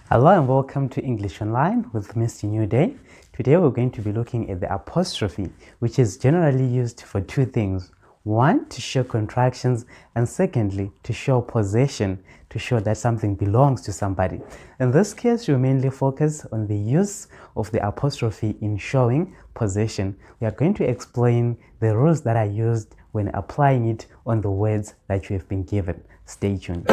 Hello and welcome to English Online with Mr. New Day. Today we're going to be looking at the apostrophe, which is generally used for two things. One, to show contractions, and secondly, to show possession, to show that something belongs to somebody. In this case, we mainly focus on the use of the apostrophe in showing possession. We are going to explain the rules that are used when applying it on the words that you have been given. Stay tuned.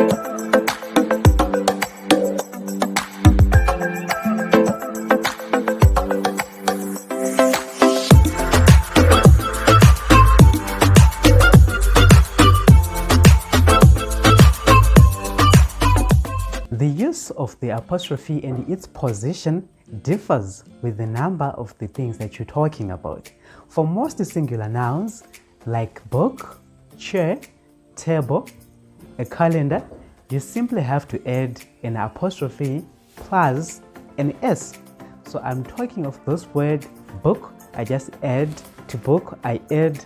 The use of the apostrophe and its position differs with the number of the things that you're talking about. For most singular nouns like book, chair, table, a calendar, you simply have to add an apostrophe plus an S. So I'm talking of this word book. I just add to book, I add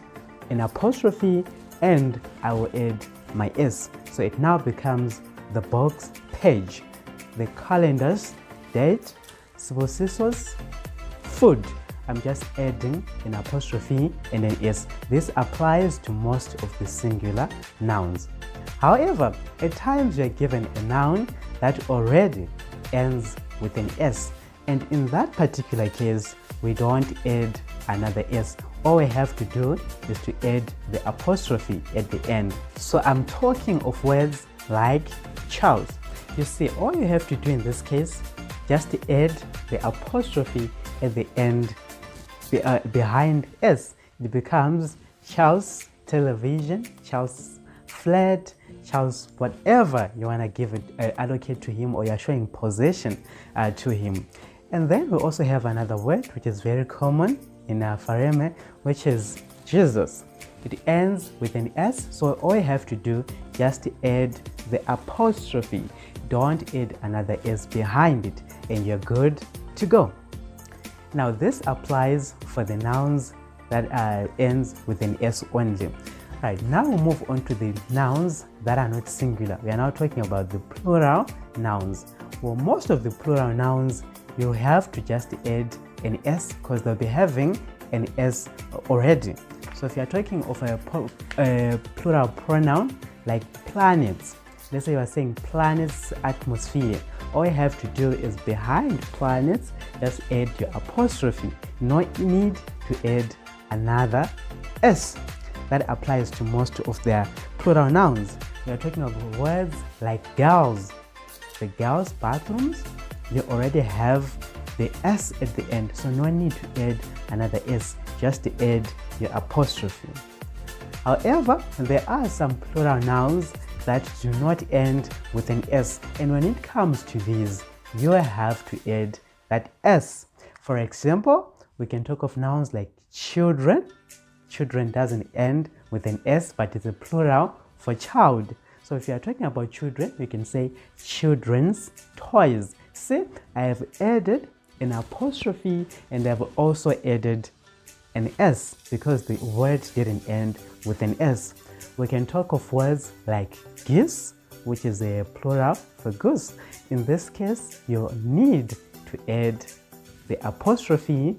an apostrophe and I will add my S. So it now becomes the book's page, the calendar's date, scissors, food. I'm just adding an apostrophe and an S. This applies to most of the singular nouns. However, at times you're given a noun that already ends with an S, and in that particular case we don't add another S. All we have to do is to add the apostrophe at the end. So I'm talking of words like Charles. You see, all you have to do in this case, just to add the apostrophe at the end behind S. It becomes Charles television, Charles flat, Charles whatever you want to give it, allocate to him, or you're showing possession to him. And then we also have another word which is very common in Fareme, which is Jesus. It ends with an S, so all you have to do just to add the apostrophe. Don't add another S behind it and you're good to go. Now this applies for the nouns that ends with an S only. Right, now we'll move on to the nouns that are not singular. We are now talking about the plural nouns. Well, most of the plural nouns you have to just add an S because they'll be having an S already. So if you're talking of a plural pronoun like planets, let's say you are saying planet's atmosphere, all you have to do is behind planets, just add your apostrophe. No need to add another S. That applies to most of their plural nouns. We are talking about words like girls. The girls' bathrooms, you already have the S at the end, so no need to add another S, just to add your apostrophe. However, there are some plural nouns that do not end with an S, and when it comes to these, you have to add that S. For example, we can talk of nouns like children. Children doesn't end with an S, but it's a plural for child. So if you are talking about children, we can say children's toys. See, I have added an apostrophe and I've also added an S because the word didn't end with an S. We can talk of words like geese, which is a plural for goose. In this case, you need to add the apostrophe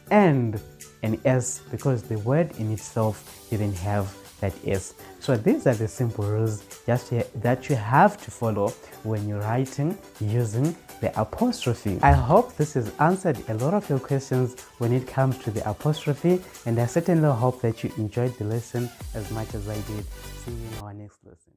and an S because the word in itself didn't have that S. So these are the simple rules that you have to follow when you're writing using the apostrophe. I hope this has answered a lot of your questions when it comes to the apostrophe, and I certainly hope that you enjoyed the lesson as much as I did. See you in our next lesson.